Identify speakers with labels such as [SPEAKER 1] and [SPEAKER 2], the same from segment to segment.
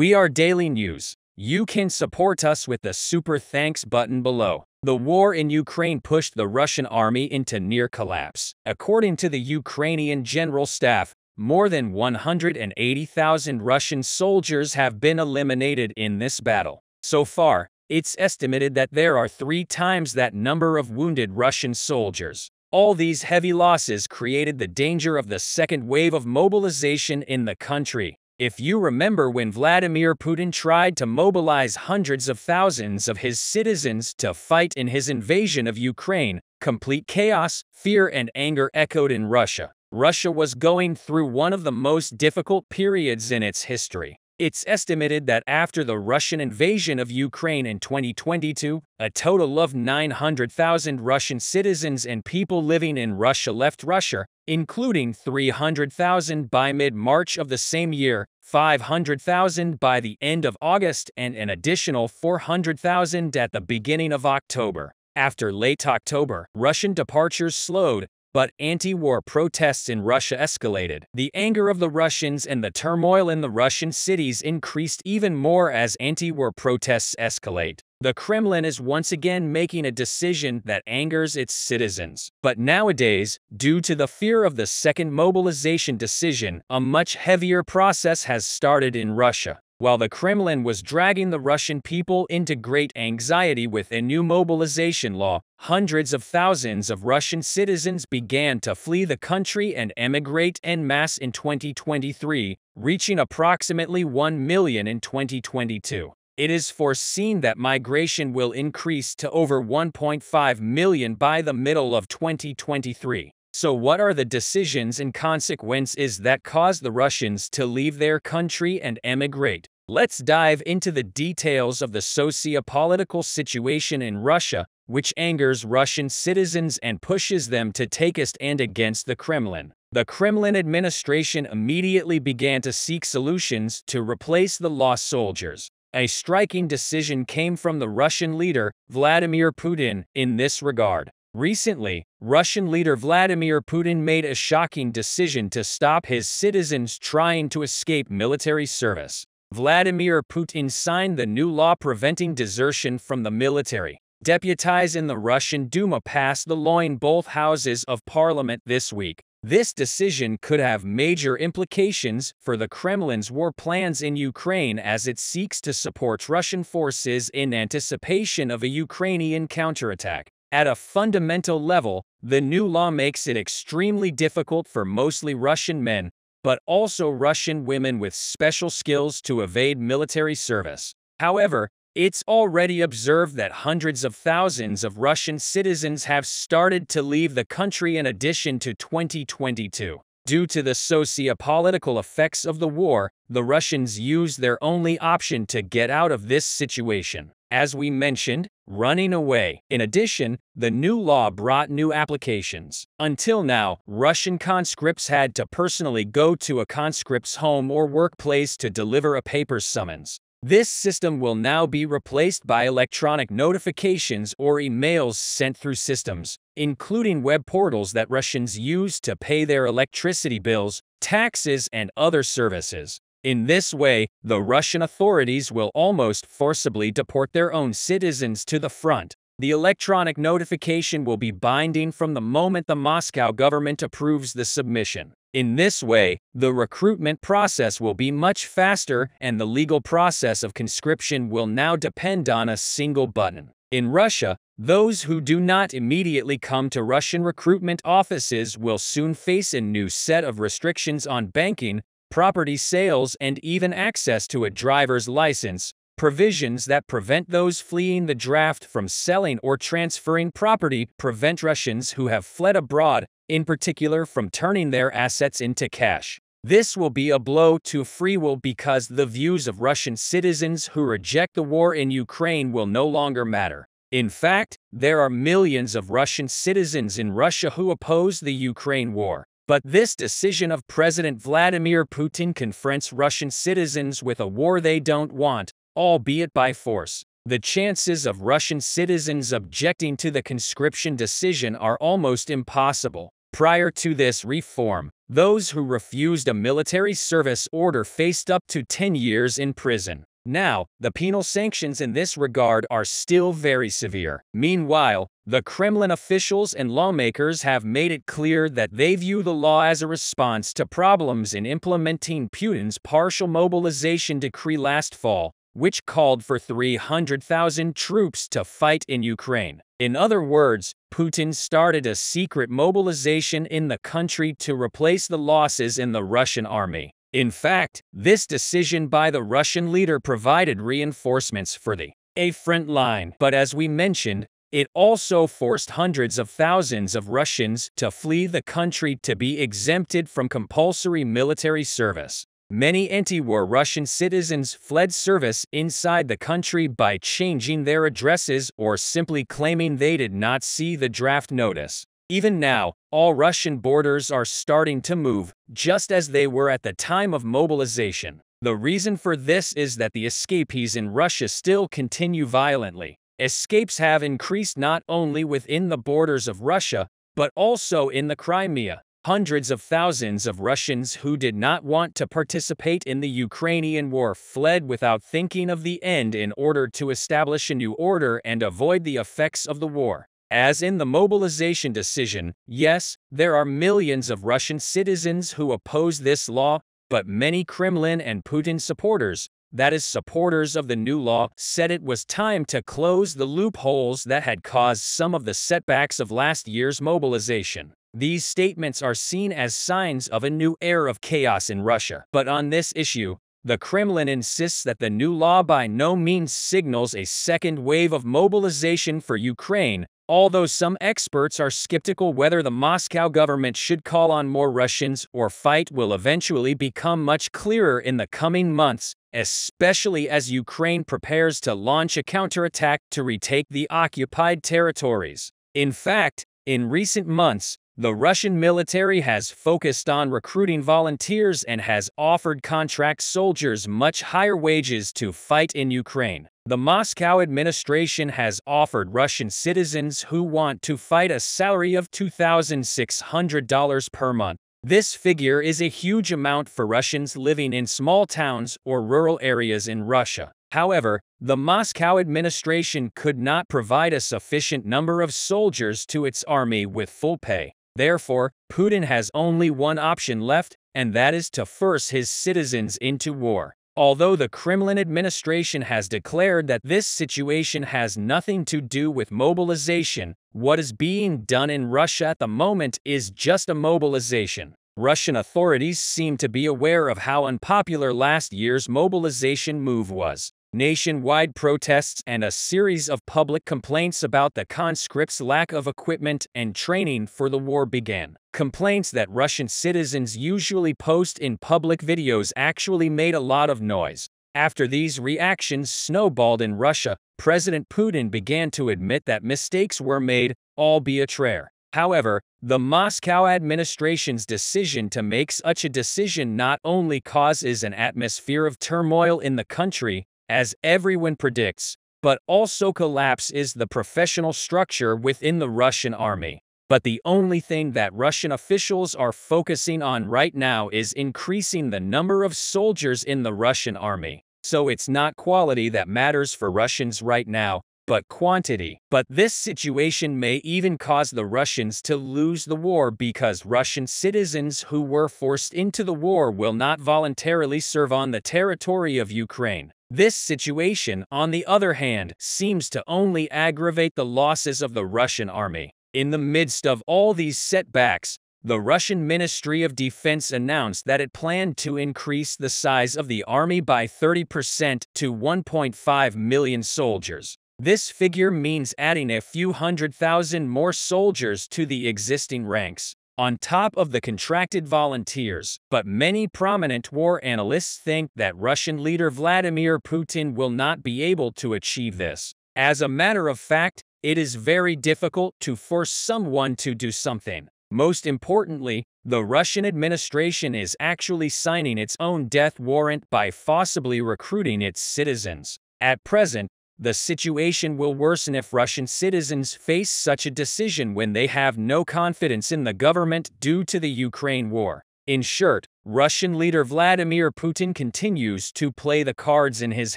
[SPEAKER 1] We are Daily News. You can support us with the Super Thanks button below. The war in Ukraine pushed the Russian army into near collapse. According to the Ukrainian General Staff, more than 180,000 Russian soldiers have been eliminated in this battle. So far, it's estimated that there are 3 times that number of wounded Russian soldiers. All these heavy losses created the danger of the second wave of mobilization in the country. If you remember when Vladimir Putin tried to mobilize hundreds of thousands of his citizens to fight in his invasion of Ukraine, complete chaos, fear and anger echoed in Russia. Russia was going through one of the most difficult periods in its history. It's estimated that after the Russian invasion of Ukraine in 2022, a total of 900,000 Russian citizens and people living in Russia left Russia, including 300,000 by mid-March of the same year, 500,000 by the end of August, and an additional 400,000 at the beginning of October. After late October, Russian departures slowed, but anti-war protests in Russia escalated. The anger of the Russians and the turmoil in the Russian cities increased even more as anti-war protests escalate. The Kremlin is once again making a decision that angers its citizens. But nowadays, due to the fear of the second mobilization decision, a much heavier process has started in Russia. While the Kremlin was dragging the Russian people into great anxiety with a new mobilization law, hundreds of thousands of Russian citizens began to flee the country and emigrate en masse in 2023, reaching approximately 1 million in 2022. It is foreseen that migration will increase to over 1.5 million by the middle of 2023. So what are the decisions and consequences that caused the Russians to leave their country and emigrate? Let's dive into the details of the socio-political situation in Russia, which angers Russian citizens and pushes them to take a stand against the Kremlin. The Kremlin administration immediately began to seek solutions to replace the lost soldiers. A striking decision came from the Russian leader, Vladimir Putin, in this regard. Recently, Russian leader Vladimir Putin made a shocking decision to stop his citizens trying to escape military service. Vladimir Putin signed the new law preventing desertion from the military. Deputies in the Russian Duma passed the law in both houses of parliament this week. This decision could have major implications for the Kremlin's war plans in Ukraine as it seeks to support Russian forces in anticipation of a Ukrainian counterattack. At a fundamental level, the new law makes it extremely difficult for mostly Russian men, but also Russian women with special skills to evade military service. However, it's already observed that hundreds of thousands of Russian citizens have started to leave the country in addition to 2022. Due to the socio-political effects of the war, the Russians use their only option to get out of this situation. As we mentioned, running away. In addition, the new law brought new applications. Until now, Russian conscripts had to personally go to a conscript's home or workplace to deliver a paper summons. This system will now be replaced by electronic notifications or emails sent through systems, including web portals that Russians use to pay their electricity bills, taxes, and other services. In this way, the Russian authorities will almost forcibly deport their own citizens to the front. The electronic notification will be binding from the moment the Moscow government approves the submission. In this way, the recruitment process will be much faster and the legal process of conscription will now depend on a single button. In Russia, those who do not immediately come to Russian recruitment offices will soon face a new set of restrictions on banking, property sales, and even access to a driver's license, provisions that prevent those fleeing the draft from selling or transferring property, prevent Russians who have fled abroad, in particular from turning their assets into cash. This will be a blow to free will because the views of Russian citizens who reject the war in Ukraine will no longer matter. In fact, there are millions of Russian citizens in Russia who oppose the Ukraine war. But this decision of President Vladimir Putin confronts Russian citizens with a war they don't want, albeit by force. The chances of Russian citizens objecting to the conscription decision are almost impossible. Prior to this reform, Those who refused a military service order faced up to 10 years in prison. Now, the penal sanctions in this regard are still very severe. Meanwhile, the Kremlin officials and lawmakers have made it clear that they view the law as a response to problems in implementing Putin's partial mobilization decree last fall, which called for 300,000 troops to fight in Ukraine. In other words, Putin started a secret mobilization in the country to replace the losses in the Russian army. In fact, this decision by the Russian leader provided reinforcements for the front line. But as we mentioned, it also forced hundreds of thousands of Russians to flee the country to be exempted from compulsory military service. Many anti-war Russian citizens fled service inside the country by changing their addresses or simply claiming they did not see the draft notice. Even now, all Russian borders are starting to move, just as they were at the time of mobilization. The reason for this is that the escapees in Russia still continue violently. Escapes have increased not only within the borders of Russia, but also in the Crimea. Hundreds of thousands of Russians who did not want to participate in the Ukrainian war fled without thinking of the end in order to establish a new order and avoid the effects of the war. As in the mobilization decision, yes, there are millions of Russian citizens who oppose this law, but many Kremlin and Putin supporters, that is, supporters of the new law, said it was time to close the loopholes that had caused some of the setbacks of last year's mobilization. These statements are seen as signs of a new era of chaos in Russia. But on this issue, the Kremlin insists that the new law by no means signals a second wave of mobilization for Ukraine, although some experts are skeptical whether the Moscow government should call on more Russians or fight will eventually become much clearer in the coming months, especially as Ukraine prepares to launch a counterattack to retake the occupied territories. In fact, in recent months, the Russian military has focused on recruiting volunteers and has offered contract soldiers much higher wages to fight in Ukraine. The Moscow administration has offered Russian citizens who want to fight a salary of $2,600 per month. This figure is a huge amount for Russians living in small towns or rural areas in Russia. However, the Moscow administration could not provide a sufficient number of soldiers to its army with full pay. Therefore, Putin has only one option left, and that is to force his citizens into war. Although the Kremlin administration has declared that this situation has nothing to do with mobilization, what is being done in Russia at the moment is just a mobilization. Russian authorities seem to be aware of how unpopular last year's mobilization move was. Nationwide protests and a series of public complaints about the conscripts' lack of equipment and training for the war began. Complaints that Russian citizens usually post in public videos actually made a lot of noise. After these reactions snowballed in Russia, President Putin began to admit that mistakes were made, albeit rare. However, the Moscow administration's decision to make such a decision not only causes an atmosphere of turmoil in the country, as everyone predicts, but also collapses the professional structure within the Russian army. But the only thing that Russian officials are focusing on right now is increasing the number of soldiers in the Russian army. So it's not quality that matters for Russians right now, but quantity. But this situation may even cause the Russians to lose the war because Russian citizens who were forced into the war will not voluntarily serve on the territory of Ukraine. This situation, on the other hand, seems to only aggravate the losses of the Russian army. In the midst of all these setbacks, the Russian Ministry of Defense announced that it planned to increase the size of the army by 30% to 1.5 million soldiers. This figure means adding a few 100,000 more soldiers to the existing ranks, on top of the contracted volunteers. But many prominent war analysts think that Russian leader Vladimir Putin will not be able to achieve this. As a matter of fact, it is very difficult to force someone to do something. Most importantly, the Russian administration is actually signing its own death warrant by forcibly recruiting its citizens. At present, the situation will worsen if Russian citizens face such a decision when they have no confidence in the government due to the Ukraine war. In short, Russian leader Vladimir Putin continues to play the cards in his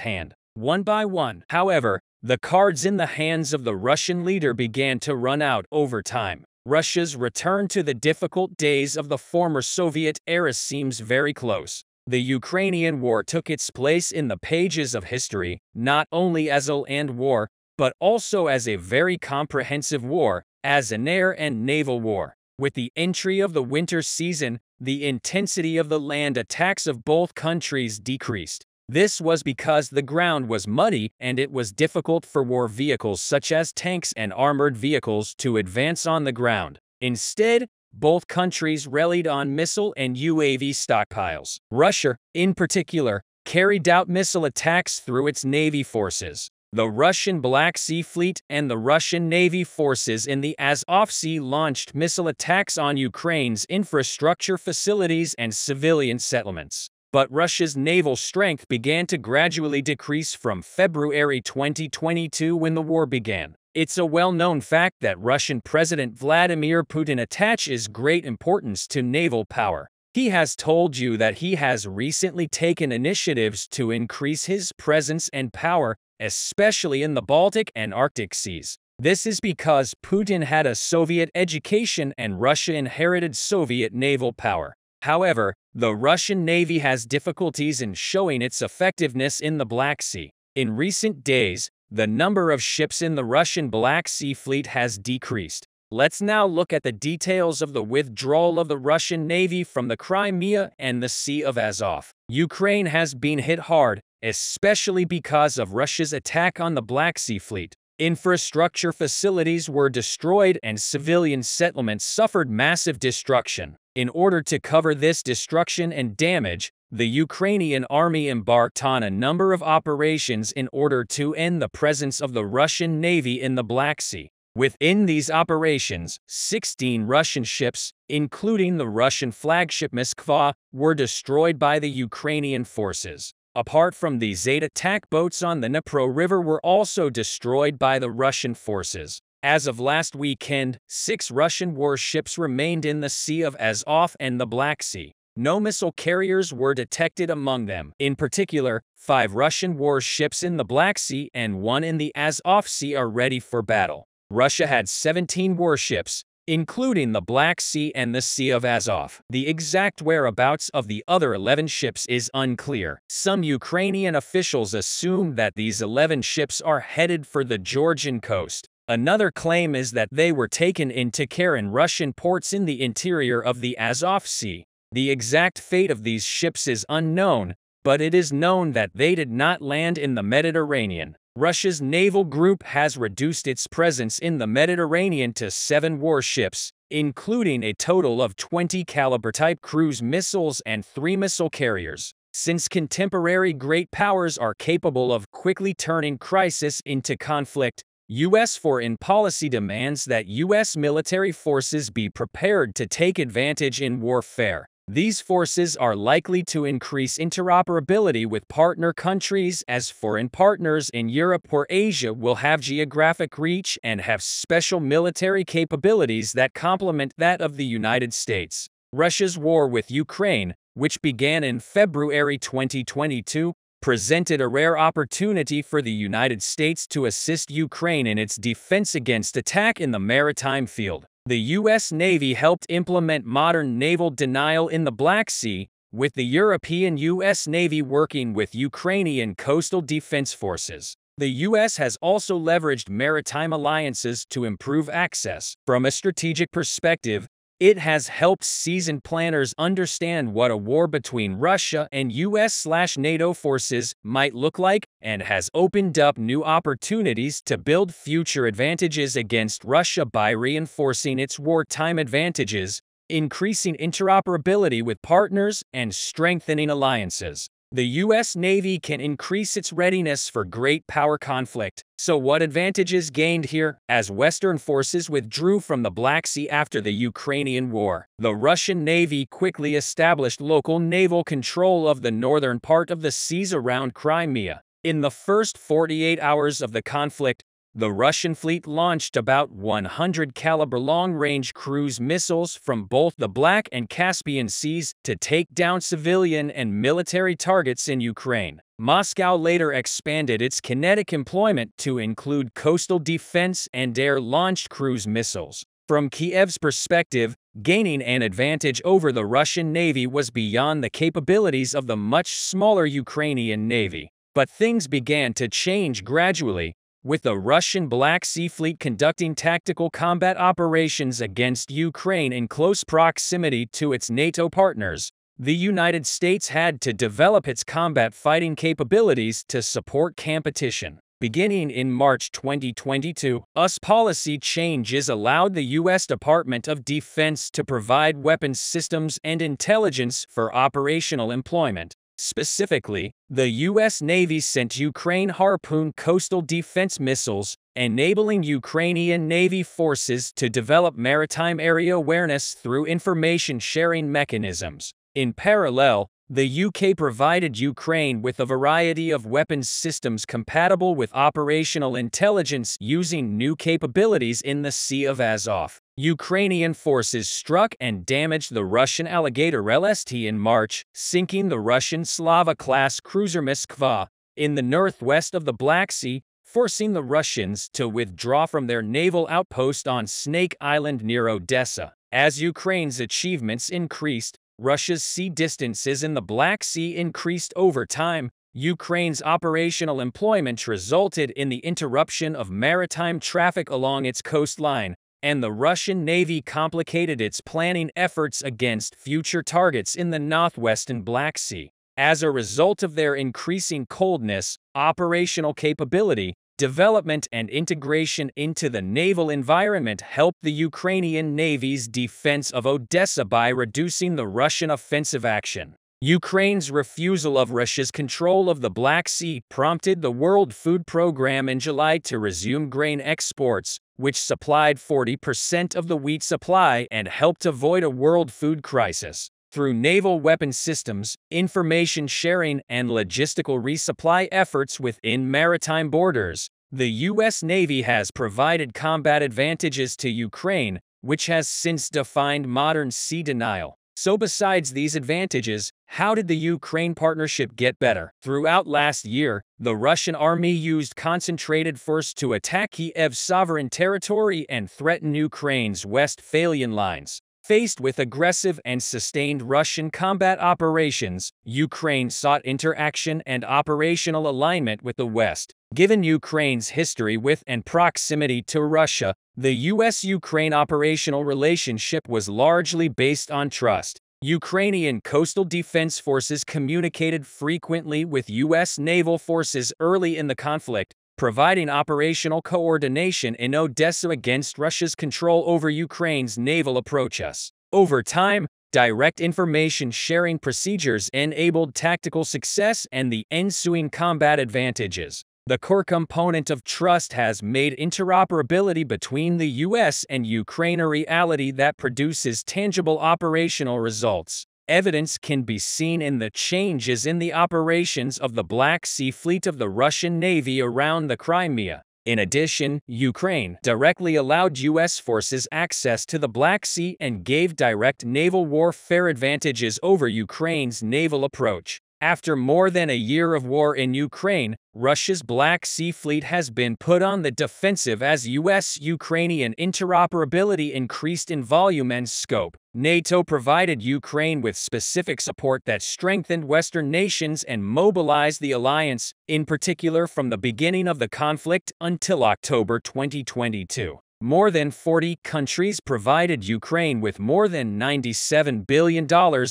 [SPEAKER 1] hand, one by one. However, the cards in the hands of the Russian leader began to run out over time. Russia's return to the difficult days of the former Soviet era seems very close. The Ukrainian war took its place in the pages of history, not only as a land war, but also as a very comprehensive war, as an air and naval war. With the entry of the winter season, the intensity of the land attacks of both countries decreased. This was because the ground was muddy and it was difficult for war vehicles such as tanks and armored vehicles to advance on the ground. Instead, both countries relied on missile and UAV stockpiles. Russia, in particular, carried out missile attacks through its navy forces. The Russian Black Sea Fleet and the Russian Navy forces in the Azov Sea launched missile attacks on Ukraine's infrastructure facilities and civilian settlements. But Russia's naval strength began to gradually decrease from February 2022 when the war began. It's a well-known fact that Russian President Vladimir Putin attaches great importance to naval power. He has told you that he has recently taken initiatives to increase his presence and power, especially in the Baltic and Arctic seas. This is because Putin had a Soviet education and Russia inherited Soviet naval power. However, the Russian Navy has difficulties in showing its effectiveness in the Black Sea. In recent days, the number of ships in the Russian Black Sea Fleet has decreased. Let's now look at the details of the withdrawal of the Russian Navy from the Crimea and the Sea of Azov. Ukraine has been hit hard, especially because of Russia's attack on the Black Sea Fleet. Infrastructure facilities were destroyed and civilian settlements suffered massive destruction. In order to cover this destruction and damage, the Ukrainian army embarked on a number of operations in order to end the presence of the Russian Navy in the Black Sea. Within these operations, 16 Russian ships, including the Russian flagship Moskva, were destroyed by the Ukrainian forces. Apart from these, 8 attack boats on the Dnipro River were also destroyed by the Russian forces. As of last weekend, 6 Russian warships remained in the Sea of Azov and the Black Sea. No missile carriers were detected among them. In particular, 5 Russian warships in the Black Sea and 1 in the Azov Sea are ready for battle. Russia had 17 warships, including the Black Sea and the Sea of Azov. The exact whereabouts of the other 11 ships is unclear. Some Ukrainian officials assume that these 11 ships are headed for the Georgian coast. Another claim is that they were taken into care in Russian ports in the interior of the Azov Sea. The exact fate of these ships is unknown, but it is known that they did not land in the Mediterranean. Russia's naval group has reduced its presence in the Mediterranean to 7 warships, including a total of 20 Caliber-type cruise missiles and 3 missile carriers. Since contemporary great powers are capable of quickly turning crisis into conflict, U.S. foreign policy demands that U.S. military forces be prepared to take advantage in warfare. These forces are likely to increase interoperability with partner countries, as foreign partners in Europe or Asia will have geographic reach and have special military capabilities that complement that of the United States. Russia's war with Ukraine, which began in February 2022, presented a rare opportunity for the United States to assist Ukraine in its defense against attack in the maritime field. The U.S. Navy helped implement modern naval denial in the Black Sea, with the European U.S. Navy working with Ukrainian coastal defense forces. The U.S. has also leveraged maritime alliances to improve access. From a strategic perspective, it has helped seasoned planners understand what a war between Russia and US/NATO forces might look like, and has opened up new opportunities to build future advantages against Russia by reinforcing its wartime advantages, increasing interoperability with partners, and strengthening alliances. The U.S. Navy can increase its readiness for great power conflict. So what advantages gained here? As Western forces withdrew from the Black Sea after the Ukrainian war, the Russian Navy quickly established local naval control of the northern part of the seas around Crimea. In the first 48 hours of the conflict, the Russian fleet launched about 100 caliber long-range cruise missiles from both the Black and Caspian Seas to take down civilian and military targets in Ukraine. Moscow later expanded its kinetic employment to include coastal defense and air-launched cruise missiles. From Kiev's perspective, gaining an advantage over the Russian Navy was beyond the capabilities of the much smaller Ukrainian Navy. But things began to change gradually, with the Russian Black Sea Fleet conducting tactical combat operations against Ukraine in close proximity to its NATO partners. The United States had to develop its combat fighting capabilities to support competition. Beginning in March 2022, US policy changes allowed the U.S. Department of Defense to provide weapons systems and intelligence for operational employment. Specifically, the U.S. Navy sent Ukraine Harpoon coastal defense missiles, enabling Ukrainian Navy forces to develop maritime area awareness through information sharing mechanisms. In parallel, the UK provided Ukraine with a variety of weapons systems compatible with operational intelligence using new capabilities in the Sea of Azov. Ukrainian forces struck and damaged the Russian Alligator LST in March, sinking the Russian Slava-class cruiser Moskva in the northwest of the Black Sea, forcing the Russians to withdraw from their naval outpost on Snake Island near Odessa. As Ukraine's achievements increased, Russia's sea distances in the Black Sea increased over time. Ukraine's operational employment resulted in the interruption of maritime traffic along its coastline, and the Russian Navy complicated its planning efforts against future targets in the northwestern Black Sea. As a result of their increasing coldness, operational capability, development and integration into the naval environment helped the Ukrainian Navy's defense of Odessa by reducing the Russian offensive action. Ukraine's refusal of Russia's control of the Black Sea prompted the World Food Programme in July to resume grain exports, which supplied 40% of the wheat supply and helped avoid a world food crisis. Through naval weapons systems, information sharing, and logistical resupply efforts within maritime borders, the U.S. Navy has provided combat advantages to Ukraine, which has since defined modern sea denial. So besides these advantages, how did the Ukraine partnership get better? Throughout last year, the Russian army used concentrated force to attack Kiev's sovereign territory and threaten Ukraine's Westphalian lines. Faced with aggressive and sustained Russian combat operations, Ukraine sought interaction and operational alignment with the West. Given Ukraine's history with and proximity to Russia, the U.S.-Ukraine operational relationship was largely based on trust. Ukrainian coastal defense forces communicated frequently with U.S. naval forces early in the conflict, providing operational coordination in Odessa against Russia's control over Ukraine's naval approaches. Over time, direct information sharing procedures enabled tactical success and the ensuing combat advantages. The core component of trust has made interoperability between the U.S. and Ukraine a reality that produces tangible operational results. Evidence can be seen in the changes in the operations of the Black Sea Fleet of the Russian Navy around the Crimea. In addition, Ukraine directly allowed U.S. forces access to the Black Sea and gave direct naval warfare advantages over Ukraine's naval approach. After more than a year of war in Ukraine, Russia's Black Sea Fleet has been put on the defensive as U.S.-Ukrainian interoperability increased in volume and scope. NATO provided Ukraine with specific support that strengthened Western nations and mobilized the alliance, in particular from the beginning of the conflict until October 2022. More than 40 countries provided Ukraine with more than $97 billion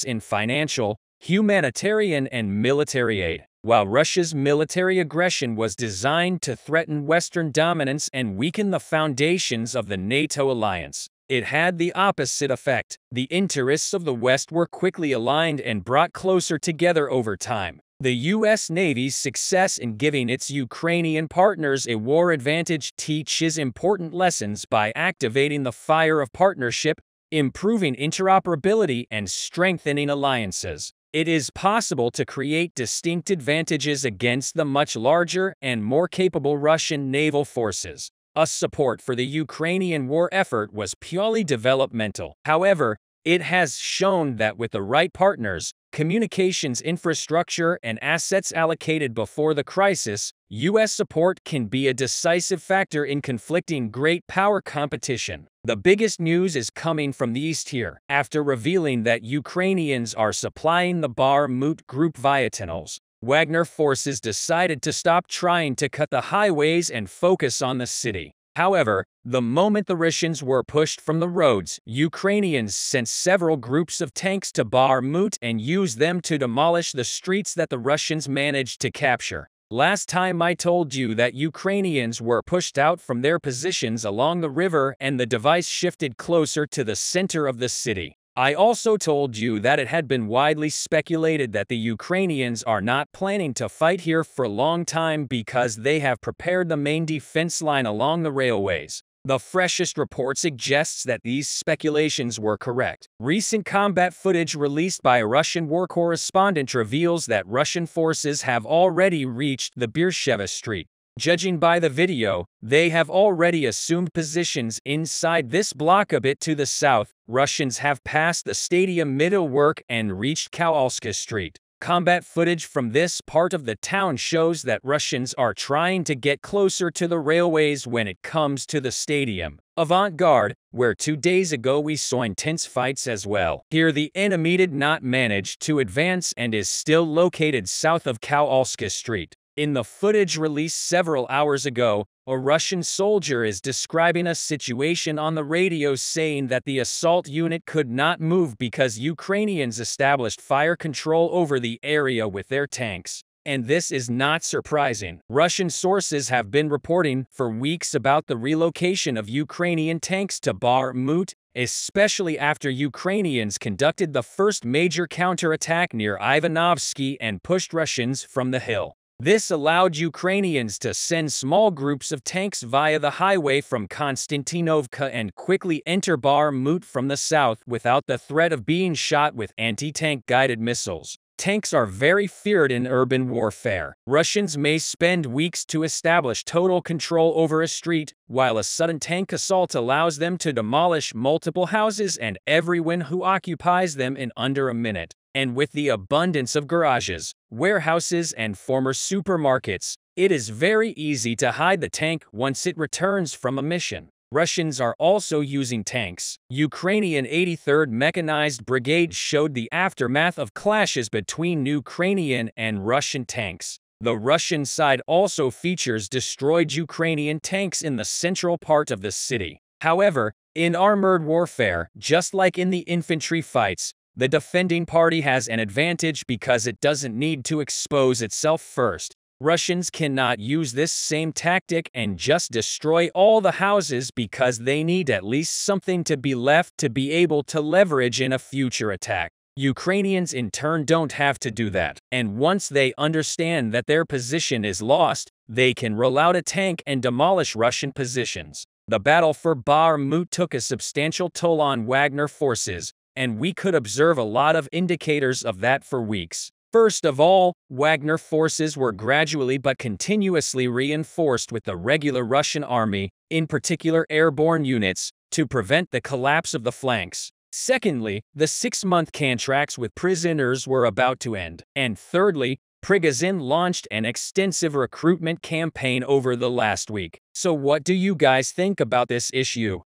[SPEAKER 1] in financial, humanitarian and military aid. While Russia's military aggression was designed to threaten Western dominance and weaken the foundations of the NATO alliance, it had the opposite effect. The interests of the West were quickly aligned and brought closer together over time. The U.S. Navy's success in giving its Ukrainian partners a war advantage teaches important lessons by activating the fire of partnership, improving interoperability, and strengthening alliances. it is possible to create distinct advantages against the much larger and more capable Russian naval forces. Us support for the Ukrainian war effort was purely developmental. However, it has shown that with the right partners, communications infrastructure, and assets allocated before the crisis, U.S. support can be a decisive factor in conflicting great power competition. The biggest news is coming from the east here, after revealing that Ukrainians are supplying the Bakhmut group via tunnels. Wagner forces decided to stop trying to cut the highways and focus on the city. However, the moment the Russians were pushed from the roads, Ukrainians sent several groups of tanks to Bakhmut and used them to demolish the streets that the Russians managed to capture. Last time I told you that Ukrainians were pushed out from their positions along the river and the device shifted closer to the center of the city. I also told you that it had been widely speculated that the Ukrainians are not planning to fight here for a long time because they have prepared the main defense line along the railways. The freshest report suggests that these speculations were correct. Recent combat footage released by a Russian war correspondent reveals that Russian forces have already reached the Beersheva Street. Judging by the video, they have already assumed positions inside this block a bit to the south. Russians have passed the stadium middle work and reached Kowalska Street. Combat footage from this part of the town shows that Russians are trying to get closer to the railways when it comes to the stadium. Avant-garde, where 2 days ago we saw intense fights as well. Here the enemy did not manage to advance and is still located south of Kowalska Street. In the footage released several hours ago, a Russian soldier is describing a situation on the radio saying that the assault unit could not move because Ukrainians established fire control over the area with their tanks. And this is not surprising. Russian sources have been reporting for weeks about the relocation of Ukrainian tanks to Bakhmut, especially after Ukrainians conducted the first major counterattack near Ivanovsky and pushed Russians from the hill. This allowed Ukrainians to send small groups of tanks via the highway from Konstantinovka and quickly enter Bakhmut from the south without the threat of being shot with anti-tank guided missiles. Tanks are very feared in urban warfare. Russians may spend weeks to establish total control over a street, while a sudden tank assault allows them to demolish multiple houses and everyone who occupies them in under a minute. And with the abundance of garages, warehouses, and former supermarkets, it is very easy to hide the tank once it returns from a mission. Russians are also using tanks. Ukrainian 83rd Mechanized Brigade showed the aftermath of clashes between Ukrainian and Russian tanks. The Russian side also features destroyed Ukrainian tanks in the central part of the city. However, in armored warfare, just like in the infantry fights, the defending party has an advantage because it doesn't need to expose itself first. Russians cannot use this same tactic and just destroy all the houses because they need at least something to be left to be able to leverage in a future attack. Ukrainians in turn don't have to do that, and once they understand that their position is lost, they can roll out a tank and demolish Russian positions. The battle for Bakhmut took a substantial toll on Wagner forces, and we could observe a lot of indicators of that for weeks. First of all, Wagner forces were gradually but continuously reinforced with the regular Russian army, in particular airborne units, to prevent the collapse of the flanks. Secondly, the 6-month contracts with prisoners were about to end. And thirdly, Prigozhin launched an extensive recruitment campaign over the last week. So what do you guys think about this issue?